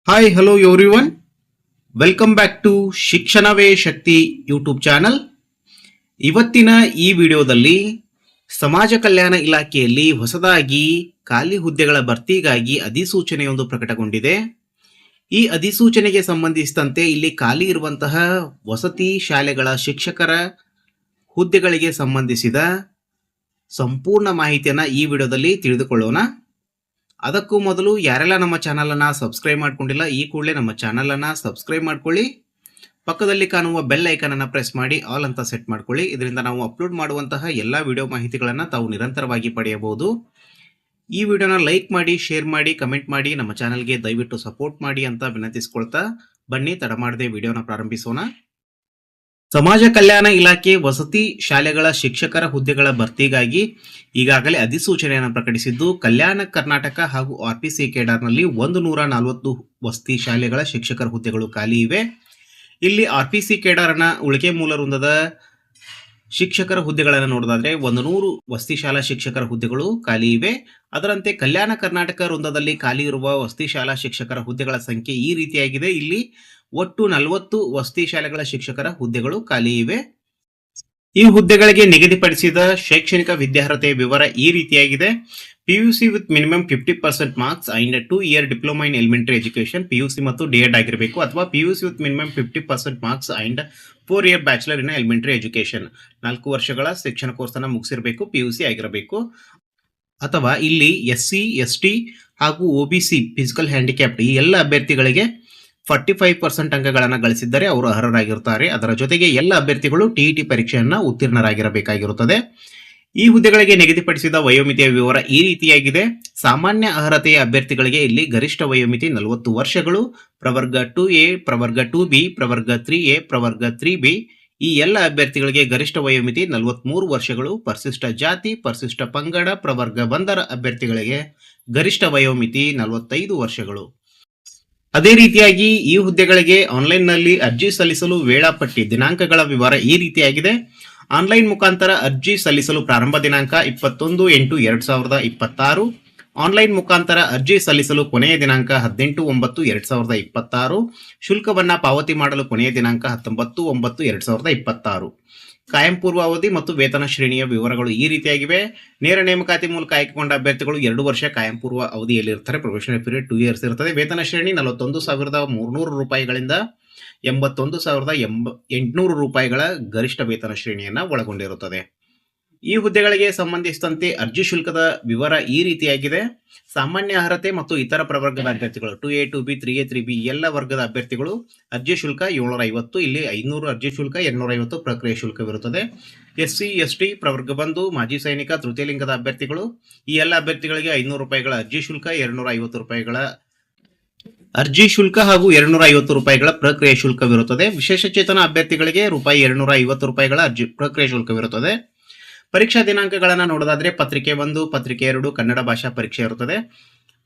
Hi hello everyone, welcome back to Shikshanave Shakti YouTube channel. ಇವತ್ತಿನ ಈ ವಿಡಿಯೋದಲ್ಲಿ ಸಮಾಜ ಕಲ್ಯಾಣ ಇಲಾಖೆಯಲ್ಲಿ ಹೊಸದಾಗಿ ಖಾಲಿ ಹುದ್ದೆಗಳ ಭರ್ತಿಗಾಗಿ ಅಧಿಸೂಚನೆಯೊಂದು ಪ್ರಕಟಗೊಂಡಿದೆ. ಈ ಅಧಿಸೂಚನೆಗೆ ಸಂಬಂಧಿಸಿದಂತೆ ಇಲ್ಲಿ ಖಾಲಿ ಇರುವಂತಹ ವಸತಿ ಶಾಲೆಗಳ ಶಿಕ್ಷಕರ ಹುದ್ದೆಗಳಿಗೆ ಸಂಬಂಧಿಸಿದ ಸಂಪೂರ್ಣ ಮಾಹಿತಿಯನ್ನು ಈ ವಿಡಿಯೋದಲ್ಲಿ ತಿಳಿದುಕೊಳ್ಳೋಣ. ಅದಕ್ಕೂ ಮೊದಲು ಯಾರೆಲ್ಲ ನಮ್ಮ ಚಾನಲನ್ನು ಸಬ್ಸ್ಕ್ರೈಬ್ ಮಾಡ್ಕೊಂಡಿಲ್ಲ, ಈ ಕೂಡಲೇ ನಮ್ಮ ಚಾನಲನ್ನು ಸಬ್ಸ್ಕ್ರೈಬ್ ಮಾಡ್ಕೊಳ್ಳಿ. ಪಕ್ಕದಲ್ಲಿ ಕಾಣುವ ಬೆಲ್ ಐಕನನ್ನು ಪ್ರೆಸ್ ಮಾಡಿ ಆಲ್ ಅಂತ ಸೆಟ್ ಮಾಡ್ಕೊಳ್ಳಿ. ಇದರಿಂದ ನಾವು ಅಪ್ಲೋಡ್ ಮಾಡುವಂತಹ ಎಲ್ಲ ವಿಡಿಯೋ ಮಾಹಿತಿಗಳನ್ನು ತಾವು ನಿರಂತರವಾಗಿ ಪಡೆಯಬಹುದು. ಈ ವಿಡಿಯೋನ ಲೈಕ್ ಮಾಡಿ, ಶೇರ್ ಮಾಡಿ, ಕಮೆಂಟ್ ಮಾಡಿ, ನಮ್ಮ ಚಾನಲ್ಗೆ ದಯವಿಟ್ಟು ಸಪೋರ್ಟ್ ಮಾಡಿ ಅಂತ ವಿನಂತಿಸ್ಕೊಳ್ತಾ ಬನ್ನಿ ತಡ ಮಾಡದೆ ವಿಡಿಯೋನ ಪ್ರಾರಂಭಿಸೋಣ. ಸಮಾಜ ಕಲ್ಯಾಣ ಇಲಾಖೆ ವಸತಿ ಶಾಲೆಗಳ ಶಿಕ್ಷಕರ ಹುದ್ದೆಗಳ ಭರ್ತಿಗಾಗಿ ಈಗಾಗಲೇ ಅಧಿಸೂಚನೆಯನ್ನು ಪ್ರಕಟಿಸಿದ್ದು, ಕಲ್ಯಾಣ ಕರ್ನಾಟಕ ಹಾಗೂ ಆರ್ಪಿಸಿ ಕೇಡರ್ನಲ್ಲಿ 140 ವಸತಿ ಶಾಲೆಗಳ ಶಿಕ್ಷಕರ ಹುದ್ದೆಗಳು ಖಾಲಿ ಇವೆ. ಇಲ್ಲಿ ಆರ್ಪಿಸಿ ಕೇಡರ್ನ ಉಳಿಕೆ ಮೂಲ ವೃಂದದ ಶಿಕ್ಷಕರ ಹುದ್ದೆಗಳನ್ನು ನೋಡೋದಾದ್ರೆ 100 ವಸತಿ ಶಾಲಾ ಶಿಕ್ಷಕರ ಹುದ್ದೆಗಳು ಖಾಲಿ ಇವೆ. ಅದರಂತೆ ಕಲ್ಯಾಣ ಕರ್ನಾಟಕ ವೃಂದದಲ್ಲಿ ಖಾಲಿ ಇರುವ ವಸತಿ ಶಾಲಾ ಶಿಕ್ಷಕರ ಹುದ್ದೆಗಳ ಸಂಖ್ಯೆ ಈ ರೀತಿಯಾಗಿದೆ. ಇಲ್ಲಿ ಒಟ್ಟು 40 ವಸತಿ ಶಾಲೆಗಳ ಶಿಕ್ಷಕರ ಹುದ್ದೆಗಳು ಖಾಲಿ ಇವೆ. ಈ ಹುದ್ದೆಗಳಿಗೆ ನಿಗದಿಪಡಿಸಿದ ಶೈಕ್ಷಣಿಕ ವಿದ್ಯಾರ್ಹತೆಯ ವಿವರ ಈ ರೀತಿಯಾಗಿದೆ. PUC with minimum 50% marks and 2 year diploma in elementary education, PUC ಮತ್ತು DED ಆಗಿರಬೇಕು. ಅಥವಾ PUC with minimum 50% marks and 4 year bachelor in elementary education, 4 ವರ್ಷಗಳ ಶಿಕ್ಷಣ ಕೋರ್ಸ್ ಅನ್ನು ಮುಗಿಸಿರಬೇಕು, PUC ಆಗಿರಬೇಕು. ಅಥವಾ ಇಲ್ಲಿ SC, ST ಹಾಗೂ OBC ಫಿಸಿಕಲ್ ಹ್ಯಾಂಡಿಕ್ಯಾಪ್ಡ್ ಈ ಎಲ್ಲ ಅಭ್ಯರ್ಥಿಗಳಿಗೆ 45% ಅಂಕಗಳನ್ನು ಗಳಿಸಿದ್ದರೆ ಅವರು ಅರ್ಹರಾಗಿರುತ್ತಾರೆ. ಅದರ ಜೊತೆಗೆ ಎಲ್ಲ ಅಭ್ಯರ್ಥಿಗಳು TET ಪರೀಕ್ಷೆಯನ್ನು ಉತ್ತೀರ್ಣರಾಗಿರಬೇಕಾಗಿರುತ್ತದೆ. ಈ ಹುದ್ದೆಗಳಿಗೆ ನಿಗದಿಪಡಿಸಿದ ವಯೋಮಿತಿಯ ವಿವರ ಈ ರೀತಿಯಾಗಿದೆ. ಸಾಮಾನ್ಯ ಅರ್ಹತೆಯ ಅಭ್ಯರ್ಥಿಗಳಿಗೆ ಇಲ್ಲಿ ಗರಿಷ್ಠ ವಯೋಮಿತಿ 40 ವರ್ಷಗಳು, ಪ್ರವರ್ಗ 2A, ಪ್ರವರ್ಗ 2B, ಪ್ರವರ್ಗ 3A, ಪ್ರವರ್ಗ 3B. ಈ ಎಲ್ಲ ಅಭ್ಯರ್ಥಿಗಳಿಗೆ ಗರಿಷ್ಠ ವಯೋಮಿತಿ 43 ವರ್ಷಗಳು. ಪರಿಶಿಷ್ಟ ಜಾತಿ, ಪರಿಶಿಷ್ಟ ಪಂಗಡ, ಪ್ರವರ್ಗ 1ರ ಅಭ್ಯರ್ಥಿಗಳಿಗೆ ಗರಿಷ್ಠ ವಯೋಮಿತಿ 45 ವರ್ಷಗಳು. ಅದೇ ರೀತಿಯಾಗಿ ಈ ಹುದ್ದೆಗಳಿಗೆ ಆನ್ಲೈನ್ನಲ್ಲಿ ಅರ್ಜಿ ಸಲ್ಲಿಸಲು ವೇಳಾಪಟ್ಟಿ ದಿನಾಂಕಗಳ ವಿವರ ಈ ರೀತಿಯಾಗಿದೆ. ಆನ್ಲೈನ್ ಮುಖಾಂತರ ಅರ್ಜಿ ಸಲ್ಲಿಸಲು ಪ್ರಾರಂಭ ದಿನಾಂಕ 21/8/2026. ಆನ್ಲೈನ್ ಮುಖಾಂತರ ಅರ್ಜಿ ಸಲ್ಲಿಸಲು ಕೊನೆಯ ದಿನಾಂಕ 18/9/2026. ಶುಲ್ಕವನ್ನು ಪಾವತಿ ಮಾಡಲು ಕೊನೆಯ ದಿನಾಂಕ 19/9/2026. ಕಾಯಂ ಪೂರ್ವಾವಧಿ ಮತ್ತು ವೇತನ ಶ್ರೇಣಿಯ ವಿವರಗಳು ಈ ರೀತಿಯಾಗಿವೆ. ನೇರ ನೇಮಕಾತಿ ಮೂಲಕ ಆಯ್ಕೆಗೊಂಡ ಅಭ್ಯರ್ಥಿಗಳು 2 ವರ್ಷ ಕಾಯಂ ಪೂರ್ವ ಅವಧಿಯಲ್ಲಿರ್ತಾರೆ. ಪ್ರೊಬೇಷನರಿ ಪೀರಿಯಡ್ 2 ಇಯರ್ಸ್ ಇರುತ್ತದೆ. ವೇತನ ಶ್ರೇಣಿ 41,300 ರೂಪಾಯಿಗಳಿಂದ 81,800 ರೂಪಾಯಿಗಳ ಗರಿಷ್ಠ ವೇತನ ಶ್ರೇಣಿಯನ್ನು ಒಳಗೊಂಡಿರುತ್ತದೆ. ಈ ಹುದ್ದೆಗಳಿಗೆ ಸಂಬಂಧಿಸಿದಂತೆ ಅರ್ಜಿ ಶುಲ್ಕದ ವಿವರ ಈ ರೀತಿಯಾಗಿದೆ. ಸಾಮಾನ್ಯ ಅರ್ಹತೆ ಮತ್ತು ಇತರ ಪ್ರವರ್ಗದ ಅಭ್ಯರ್ಥಿಗಳು 2A, 2B, 3A, 3B ಎಲ್ಲ ವರ್ಗದ ಅಭ್ಯರ್ಥಿಗಳು ಅರ್ಜಿ ಶುಲ್ಕ 750, ಇಲ್ಲಿ 500 ಅರ್ಜಿ ಶುಲ್ಕ, 250 ಪ್ರಕ್ರಿಯೆ ಶುಲ್ಕವಿರುತ್ತದೆ. SC, ST ಪ್ರವರ್ಗ 1, ಮಾಜಿ ಸೈನಿಕ, ತೃತೀಯ ಲಿಂಗದ ಅಭ್ಯರ್ಥಿಗಳು ಈ ಎಲ್ಲ ಅಭ್ಯರ್ಥಿಗಳಿಗೆ 500 ರೂಪಾಯಿಗಳ ಅರ್ಜಿ ಶುಲ್ಕ, 250 ರೂಪಾಯಿಗಳ ಅರ್ಜಿ ಶುಲ್ಕ ಹಾಗೂ 250 ರೂಪಾಯಿಗಳ ಪ್ರಕ್ರಿಯೆ ಶುಲ್ಕವಿರುತ್ತದೆ. ವಿಶೇಷ ಚೇತನ ಅಭ್ಯರ್ಥಿಗಳಿಗೆ ₹250 ರೂಪಾಯಿಗಳ ಅರ್ಜಿ ಪ್ರಕ್ರಿಯೆ ಶುಲ್ಕವಿರುತ್ತದೆ. ಪರೀಕ್ಷಾ ದಿನಾಂಕಗಳನ್ನು ನೋಡೋದಾದ್ರೆ ಪತ್ರಿಕೆ 1, ಪತ್ರಿಕೆ 2 ಕನ್ನಡ ಭಾಷಾ ಪರೀಕ್ಷೆ ಇರುತ್ತದೆ.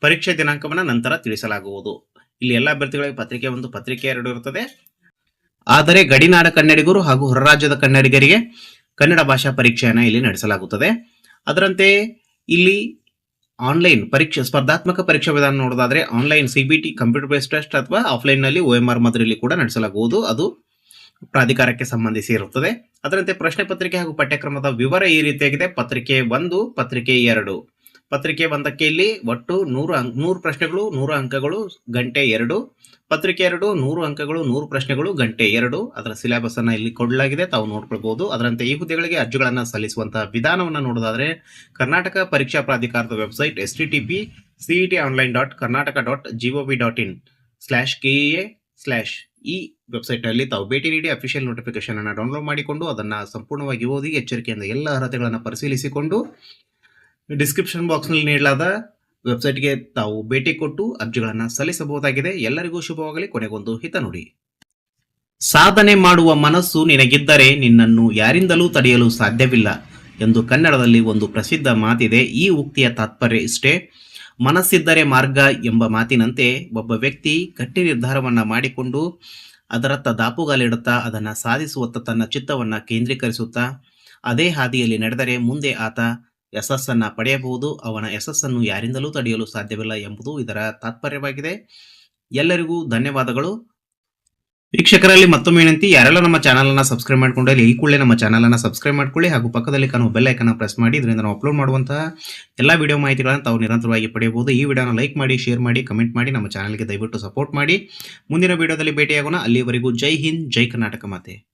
ಪರೀಕ್ಷೆ ದಿನಾಂಕವನ್ನು ನಂತರ ತಿಳಿಸಲಾಗುವುದು. ಇಲ್ಲಿ ಎಲ್ಲ ಅಭ್ಯರ್ಥಿಗಳಿಗೆ ಪತ್ರಿಕೆ 1, ಪತ್ರಿಕೆ 2 ಇರುತ್ತದೆ. ಆದರೆ ಗಡಿನಾಡ ಕನ್ನಡಿಗರು ಹಾಗೂ ಹೊರರಾಜ್ಯದ ಕನ್ನಡಿಗರಿಗೆ ಕನ್ನಡ ಭಾಷಾ ಪರೀಕ್ಷೆಯನ್ನು ಇಲ್ಲಿ ನಡೆಸಲಾಗುತ್ತದೆ. ಅದರಂತೆ ಇಲ್ಲಿ ಆನ್ಲೈನ್ ಪರೀಕ್ಷೆ ಸ್ಪರ್ಧಾತ್ಮಕ ಪರೀಕ್ಷಾ ವಿಧಾನ ನೋಡೋದಾದ್ರೆ online CBT computer based test ಅಥವಾ ಆಫ್ಲೈನ್ನಲ್ಲಿ OMR ಮಾದರಿಯಲ್ಲಿ ಕೂಡ ನಡೆಸಲಾಗುವುದು. ಅದು ಪ್ರಾಧಿಕಾರಕ್ಕೆ ಸಂಬಂಧಿಸಿ ಇರುತ್ತದೆ. ಅದರಂತೆ ಪ್ರಶ್ನೆ ಪತ್ರಿಕೆ ಹಾಗೂ ಪಠ್ಯಕ್ರಮದ ವಿವರ ಈ ರೀತಿಯಾಗಿದೆ. ಪತ್ರಿಕೆ 1, ಪತ್ರಿಕೆ 2. ಪತ್ರಿಕೆ 1ಕ್ಕೆ ಇಲ್ಲಿ ಒಟ್ಟು 100 ಪ್ರಶ್ನೆಗಳು, 100 ಅಂಕಗಳು, ಗಂಟೆ 2. ಪತ್ರಿಕೆ 2 100 ಅಂಕಗಳು, 100 ಪ್ರಶ್ನೆಗಳು, ಗಂಟೆ 2. ಅದರ ಸಿಲೆಬಸ್ ಅನ್ನು ಇಲ್ಲಿ ಕೊಡಲಾಗಿದೆ, ತಾವು ನೋಡ್ಕೊಳ್ಬಹುದು. ಅದರಂತೆ ಈ ಹುದ್ದೆಗಳಿಗೆ ಅರ್ಜಿಗಳನ್ನು ಸಲ್ಲಿಸುವಂತಹ ವಿಧಾನವನ್ನು ನೋಡೋದಾದ್ರೆ ಕರ್ನಾಟಕ ಪರೀಕ್ಷಾ ಪ್ರಾಧಿಕಾರದ ವೆಬ್ಸೈಟ್ http://cetonline.karnataka.gov.in/kea/ ಈ ವೆಬ್ಸೈಟ್ನಲ್ಲಿ ತಾವು ಭೇಟಿ ನೀಡಿ ಅಫಿಷಿಯಲ್ ನೋಟಿಫಿಕೇಶನ್ ಅನ್ನು ಡೌನ್ಲೋಡ್ ಮಾಡಿಕೊಂಡು ಅದನ್ನು ಸಂಪೂರ್ಣವಾಗಿ ಓದಿ ಎಚ್ಚರಿಕೆಯಿಂದ ಎಲ್ಲ ಅರ್ಹತೆಗಳನ್ನು ಪರಿಶೀಲಿಸಿಕೊಂಡು ಡಿಸ್ಕ್ರಿಪ್ಷನ್ ಬಾಕ್ಸ್ನಲ್ಲಿ ನೀಡಲಾದ ವೆಬ್ಸೈಟ್ಗೆ ತಾವು ಭೇಟಿ ಕೊಟ್ಟು ಅರ್ಜಿಗಳನ್ನು ಸಲ್ಲಿಸಬಹುದಾಗಿದೆ. ಎಲ್ಲರಿಗೂ ಶುಭವಾಗಲಿ. ಕೊನೆಗೊಂದು ಹಿತ ನುಡಿ. ಸಾಧನೆ ಮಾಡುವ ಮನಸ್ಸು ನಿನಗಿದ್ದರೆ ನಿನ್ನನ್ನು ಯಾರಿಂದಲೂ ತಡೆಯಲು ಸಾಧ್ಯವಿಲ್ಲ ಎಂದು ಕನ್ನಡದಲ್ಲಿ ಒಂದು ಪ್ರಸಿದ್ಧ ಮಾತಿದೆ. ಈ ಉಕ್ತಿಯ ತಾತ್ಪರ್ಯ ಇಷ್ಟೇ. ಮನಸ್ಸಿದ್ದರೆ ಮಾರ್ಗ ಎಂಬ ಮಾತಿನಂತೆ ಒಬ್ಬ ವ್ಯಕ್ತಿ ಗಟ್ಟಿ ನಿರ್ಧಾರವನ್ನು ಮಾಡಿಕೊಂಡು ಅದರತ್ತ ದಾಪುಗಾಲಿಡುತ್ತಾ ಅದನ್ನು ಸಾಧಿಸುವತ್ತ ತನ್ನ ಚಿತ್ತವನ್ನು ಕೇಂದ್ರೀಕರಿಸುತ್ತಾ ಅದೇ ಹಾದಿಯಲ್ಲಿ ನಡೆದರೆ ಮುಂದೆ ಆತ ಯಶಸ್ಸನ್ನು ಪಡೆಯಬಹುದು. ಅವನ ಯಶಸ್ಸನ್ನು ಯಾರಿಂದಲೂ ತಡೆಯಲು ಸಾಧ್ಯವಿಲ್ಲ ಎಂಬುದು ಇದರ ತಾತ್ಪರ್ಯವಾಗಿದೆ. ಎಲ್ಲರಿಗೂ ಧನ್ಯವಾದಗಳು. ವೀಕ್ಷಕರಲ್ಲಿ ಮತ್ತೊಮ್ಮೆ ವಿನಂತಿ, ಯಾರೆಲ್ಲ ನಮ್ಮ ಚಾನಲ್ ಅನ್ನ ಸಬ್ಸ್ಕ್ರೈಬ್ ಮಾಡ್ಕೊಂಡ್ರೆ ಈ ಕೂಡಲೇ ನಮ್ಮ ಚಾನಲ್ ಅನ್ನ ಸಬ್ಸ್ಕ್ರೈಬ್ ಮಾಡ್ಕೊಳ್ಳಿ ಹಾಗೂ ಪಕ್ಕದಲ್ಲಿ ಕಾಣುವ ಬೆಲ್ ಐಕನ್ ಪ್ರೆಸ್ ಮಾಡಿ. ಇದರಿಂದ ನಾವು ಅಪ್ಲೋಡ್ ಮಾಡುವಂತಹ ಎಲ್ಲಾ ವಿಡಿಯೋ ಮಾಹಿತಿಗಳನ್ನು ತಾವು ನಿರಂತರವಾಗಿ ಪಡೆಯಬಹುದು. ಈ ವಿಡಿಯೋನ ಲೈಕ್ ಮಾಡಿ, ಶೇರ್ ಮಾಡಿ, ಕಮೆಂಟ್ ಮಾಡಿ, ನಮ್ಮ ಚಾನಲ್ಗೆ ದಯವಿಟ್ಟು ಸಪೋರ್ಟ್ ಮಾಡಿ. ಮುಂದಿನ ವಿಡಿಯೋದಲ್ಲಿ ಭೇಟಿಯಾಗೋಣ. ಅಲ್ಲಿವರೆಗೂ ಜೈ ಹಿಂದ್, ಜೈ ಕರ್ನಾಟಕ ಮಾತೆ.